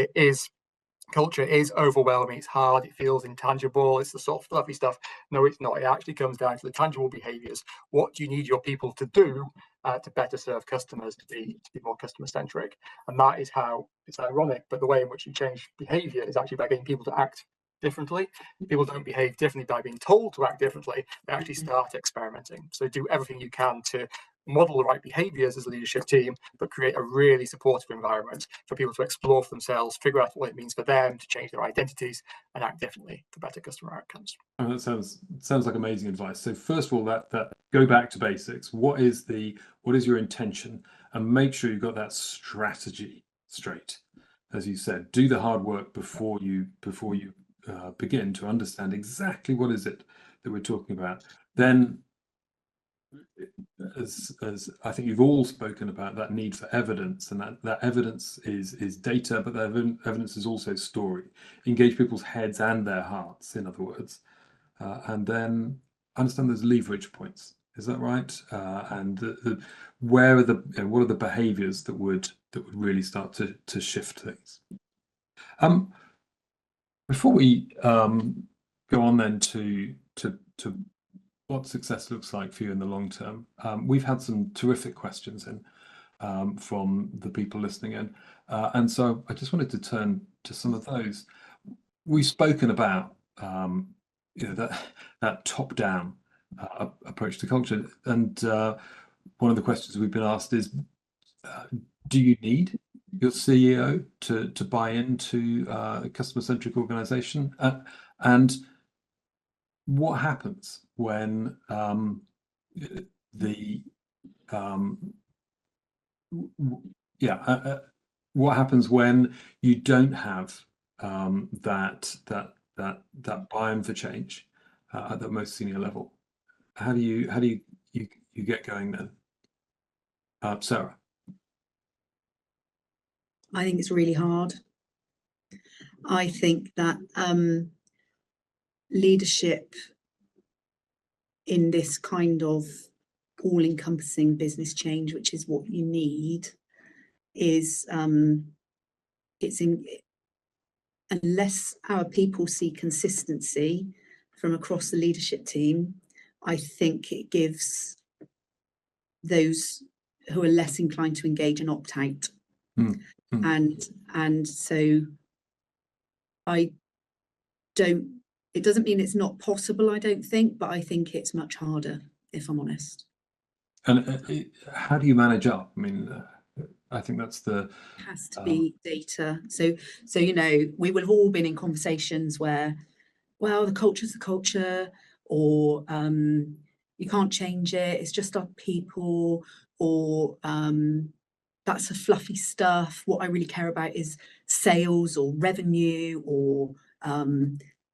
culture is overwhelming. It's hard. It feels intangible. It's the soft, fluffy stuff. No, it's not. It actually comes down to the tangible behaviours. What do you need your people to do to better serve customers, to be more customer centric? And that is how it's ironic, but the way in which you change behaviour is actually by getting people to act differently. People don't behave differently by being told to act differently. They actually start experimenting. So do everything you can to model the right behaviours as a leadership team, but create a really supportive environment for people to explore for themselves, figure out what it means for them to change their identities and act differently for better customer outcomes. Oh, that sounds like amazing advice. So first of all, that go back to basics. What is your intention, and make sure you've got that strategy straight. As you said, do the hard work before you begin to understand exactly what is it that we're talking about. Then, as I think you've all spoken about, that need for evidence, and that evidence is data, but that evidence is also story. Engage people's heads and their hearts, in other words, and then understand those leverage points. Is that right? And where are what are the behaviours that would really start to shift things? Before we go on then to what success looks like for you in the long term, we've had some terrific questions in from the people listening in, and so I just wanted to turn to some of those. We've spoken about that top-down approach to culture, and one of the questions we've been asked is, do you need your CEO to buy into a customer-centric organisation, and what happens when what happens when you don't have that buy-in for change at the most senior level? How do you get going then? Sarah? I think it's really hard. I think that leadership in this kind of all-encompassing business change, which is what you need, is unless our people see consistency from across the leadership team, I think it gives those who are less inclined to engage an opt-out. And so it doesn't mean it's not possible, I don't think, but I think it's much harder, if I'm honest. And how do you manage up? I mean, I think that's it has to be data. So we would have all been in conversations where, well, the culture's the culture, or you can't change it, it's just our people, or that's the fluffy stuff. What I really care about is sales or revenue or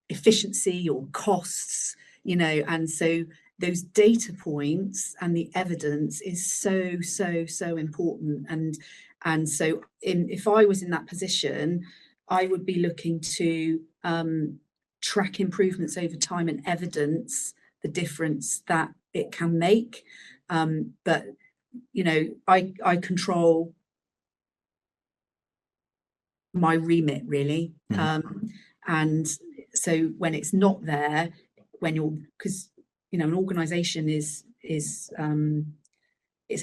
efficiency or costs, and so those data points and the evidence is so important. And so if I was in that position, I would be looking to track improvements over time and evidence the difference that it can make. But I control my remit really. And so when it's not there, because an organization is it's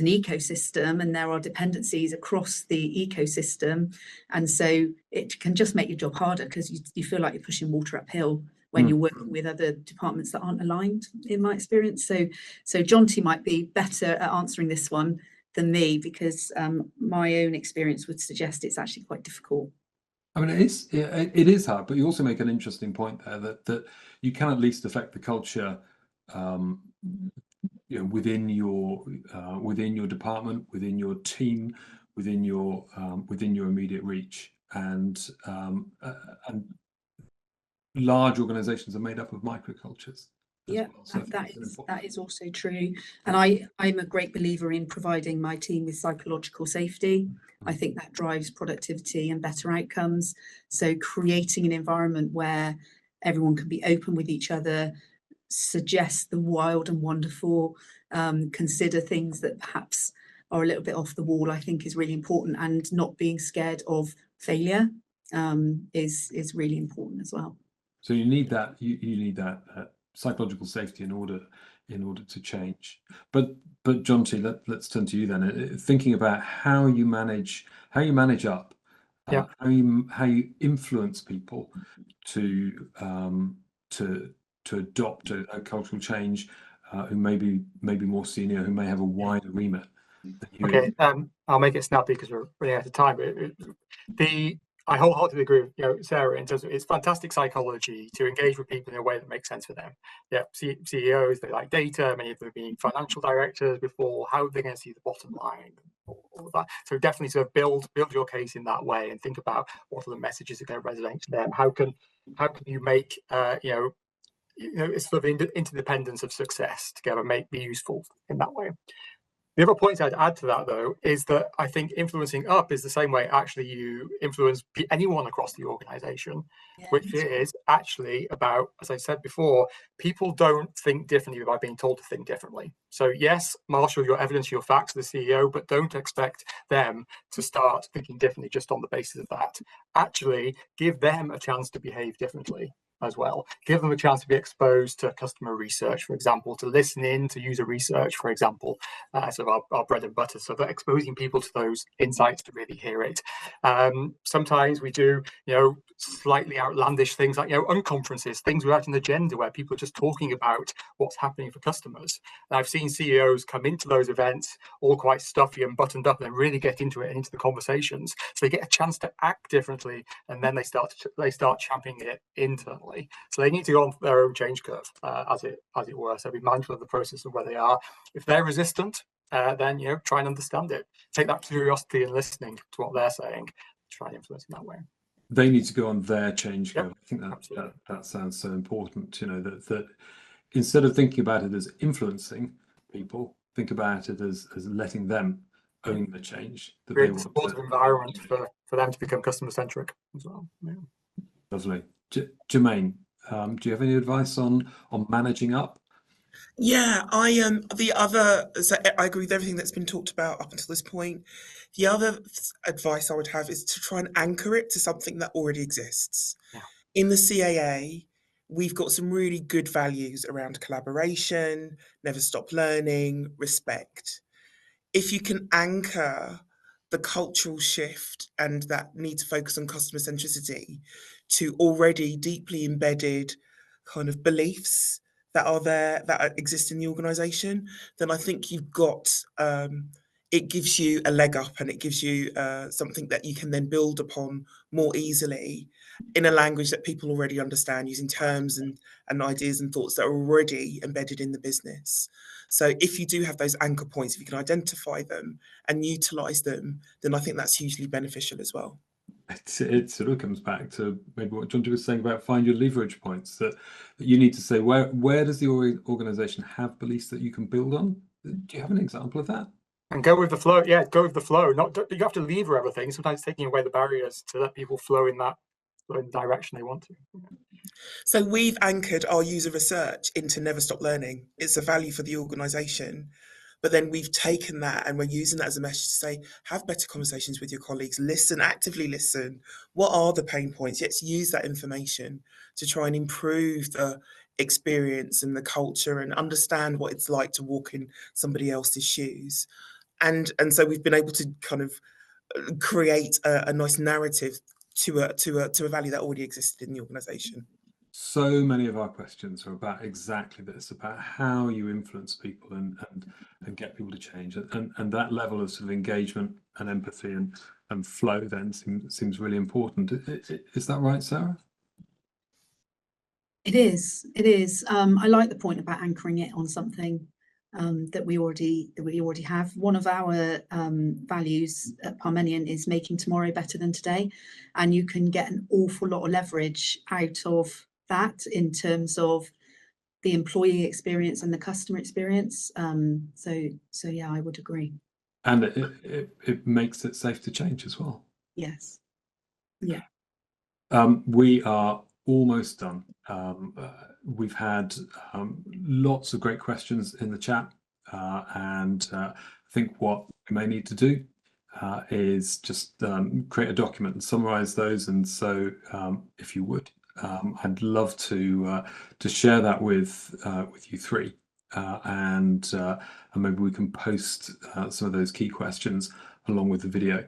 an ecosystem, and there are dependencies across the ecosystem, and so it can just make your job harder, because you feel like you're pushing water uphill when you're working with other departments that aren't aligned, in my experience. So Jonty might be better at answering this one than me, because my own experience would suggest it's actually quite difficult. I mean, it is hard, but you also make an interesting point there that you can at least affect the culture within your department, within your team, within your immediate reach, and large organizations are made up of microcultures. Yeah, well. So that is also true. And I'm a great believer in providing my team with psychological safety. I think that drives productivity and better outcomes. So creating an environment where everyone can be open with each other, suggest the wild and wonderful, consider things that perhaps are a little bit off the wall, I think is really important. And not being scared of failure is really important as well. So you need that. You need that psychological safety in order to change. But Jonty, let's turn to you then. Thinking about how you manage up, how you influence people to adopt a cultural change, who may be more senior, who may have a wider remit. Okay, I'll make it snappy because we're running out of time. I wholeheartedly agree with Sarah in terms of it's fantastic psychology to engage with people in a way that makes sense for them. Yeah, CEOs, they like data, many of them have been financial directors before. How are they going to see the bottom line? All of that. So definitely sort of build your case in that way, and think about what are the messages that are going to resonate to them. How can you make it's sort of interdependence of success together, be useful in that way. The other point I'd add to that, though, is that I think influencing up is the same way actually you influence anyone across the organization, which is actually about, as I said before, people don't think differently by being told to think differently. So yes, marshal your evidence, your facts to the CEO, but don't expect them to start thinking differently just on the basis of that. Actually, give them a chance to behave differently as well. Give them a chance to be exposed to customer research, for example, to listen in to user research, for example, sort of our bread and butter. So that exposing people to those insights to really hear it. Sometimes we do, slightly outlandish things like, unconferences, things without an agenda, where people are just talking about what's happening for customers. And I've seen CEOs come into those events all quite stuffy and buttoned up, and then really get into it and into the conversations. So they get a chance to act differently, and then they start championing it internally. So they need to go on their own change curve, as it were. So be mindful of the process of where they are. If they're resistant, then try and understand it. Take that curiosity and listening to what they're saying. Try and influence in that way. They need to go on their change curve. I think that sounds so important. That instead of thinking about it as influencing people, think about it as letting them own the change. That create a supportive environment for them to become customer centric as well. Yeah. Lovely. Jermaine, do you have any advice on managing up? Yeah, I agree with everything that's been talked about up until this point. The other advice I would have is to try and anchor it to something that already exists. Yeah. In the CAA, we've got some really good values around collaboration, never stop learning, respect. If you can anchor the cultural shift and that need to focus on customer centricity to already deeply embedded kind of beliefs that are there, that exist in the organization, then I think you've got, it gives you a leg up, and it gives you something that you can then build upon more easily in a language that people already understand, using terms and ideas and thoughts that are already embedded in the business. So if you do have those anchor points, if you can identify them and utilize them, then I think that's hugely beneficial as well. It sort of comes back to maybe what Jonty was saying about find your leverage points, that you need to say where does the organization have beliefs that you can build on? Do you have an example of that? And go with the flow. Yeah, go with the flow. You have to lever everything. Sometimes taking away the barriers to let people flow in that in the direction they want to. So we've anchored our user research into never stop learning. It's a value for the organisation. But then we've taken that and we're using that as a message to say, have better conversations with your colleagues, listen, actively listen. What are the pain points? Let's use that information to try and improve the experience and the culture and understand what it's like to walk in somebody else's shoes. And so we've been able to kind of create a nice narrative to a value that already existed in the organisation. So many of our questions are about exactly this, about how you influence people and get people to change, and that level of sort of engagement and empathy and flow then seems really important. Is that right, Sarah? It is. It is. I like the point about anchoring it on something that we already have. One of our values at Parmenion is making tomorrow better than today, and you can get an awful lot of leverage out of that in terms of the employee experience and the customer experience. So yeah, I would agree. And it makes it safe to change as well. Yes. Yeah. We are almost done. We've had lots of great questions in the chat, and I think what we may need to do is just create a document and summarize those. And so if you would, I'd love to share that with you three, and maybe we can post some of those key questions along with the video.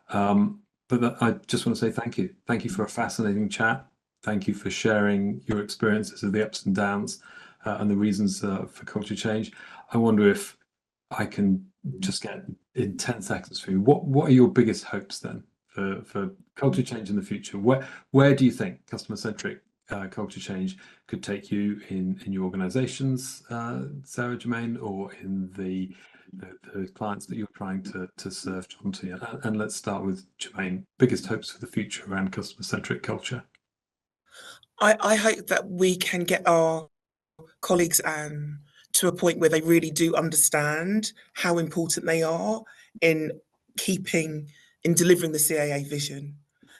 But I just want to say thank you. Thank you for a fascinating chat. Thank you for sharing your experiences of the ups and downs and the reasons for culture change. I wonder if I can just get in 10 seconds for you. What are your biggest hopes then for culture change in the future? Where do you think customer-centric culture change could take you in your organizations, Sarah, Jermaine, or in the clients that you're trying to serve, Jonty? And let's start with Jermaine. Biggest hopes for the future around customer-centric culture? I hope that we can get our colleagues to a point where they really do understand how important they are in delivering the CAA vision.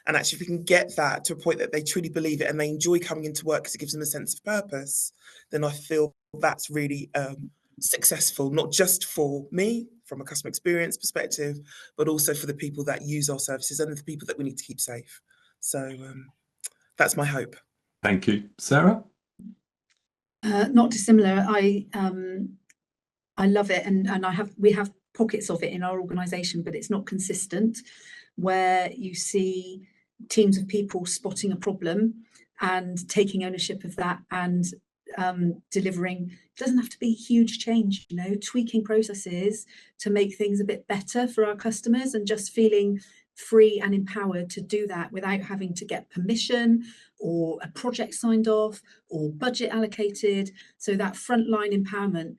And actually, if we can get that to a point that they truly believe it and they enjoy coming into work because it gives them a sense of purpose, then I feel that's really successful, not just for me from a customer experience perspective, but also for the people that use our services and the people that we need to keep safe. So that's my hope. Thank you. Sarah? Not dissimilar. I love it, and we have pockets of it in our organisation, but it's not consistent, where you see teams of people spotting a problem and taking ownership of that and delivering. It doesn't have to be huge change, tweaking processes to make things a bit better for our customers, and just feeling free and empowered to do that without having to get permission or a project signed off or budget allocated. So that frontline empowerment,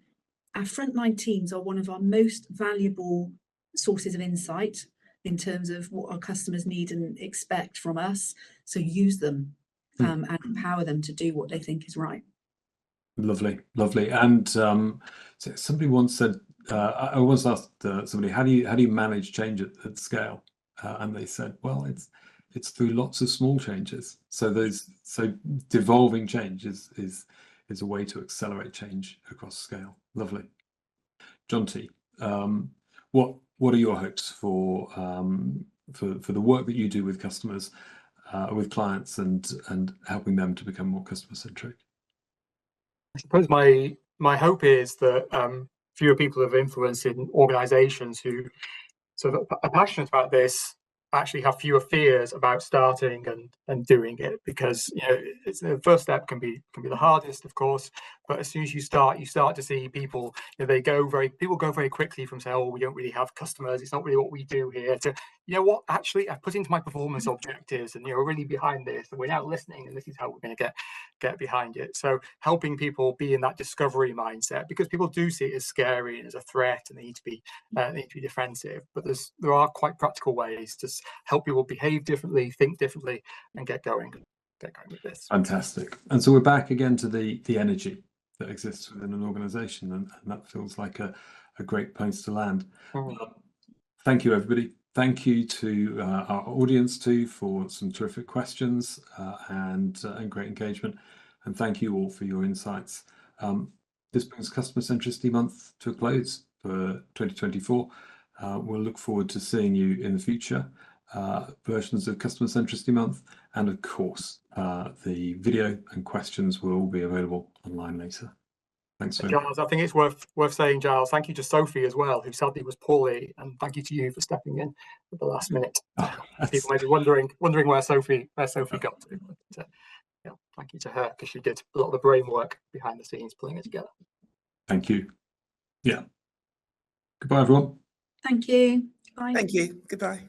our frontline teams are one of our most valuable sources of insight in terms of what our customers need and expect from us. So use them and empower them to do what they think is right. Lovely. And somebody once said, I once asked somebody, how do you manage change at scale? And they said, well, it's through lots of small changes. So devolving change is a way to accelerate change across scale. Lovely. Jonty, what are your hopes for the work that you do with customers, with clients, and helping them to become more customer centric? I suppose my hope is that fewer people of influence in organisations who sort of are passionate about this actually have fewer fears about starting and doing it, because it's the first step can be the hardest, of course, but as soon as you start to see people, people go very quickly from saying, oh, we don't really have customers, it's not really what we do here, to what, actually I've put into my performance objectives, and we're really behind this, and we're now listening, and this is how we're going to get behind it. So helping people be in that discovery mindset, because people do see it as scary and as a threat, and they need to be defensive, but there are quite practical ways to help people behave differently, think differently, and get going with this. Fantastic. And so we're back again to the energy that exists within an organization, and that feels like a great place to land. Thank you, everybody. Thank you to our audience too for some terrific questions and great engagement. And thank you all for your insights. This brings Customer Centricity Month to a close for 2024. We'll look forward to seeing you in the future versions of Customer Centricity Month. And of course, the video and questions will all be available online later. Thanks very much. Giles, I think it's worth saying, Giles, thank you to Sophie as well, who sadly was poorly, and thank you to you for stepping in at the last minute. People may be wondering where Sophie got to. But, yeah, thank you to her, because she did a lot of the brain work behind the scenes pulling it together. Thank you. Yeah. Goodbye, everyone. Thank you. Bye. Thank you. Goodbye.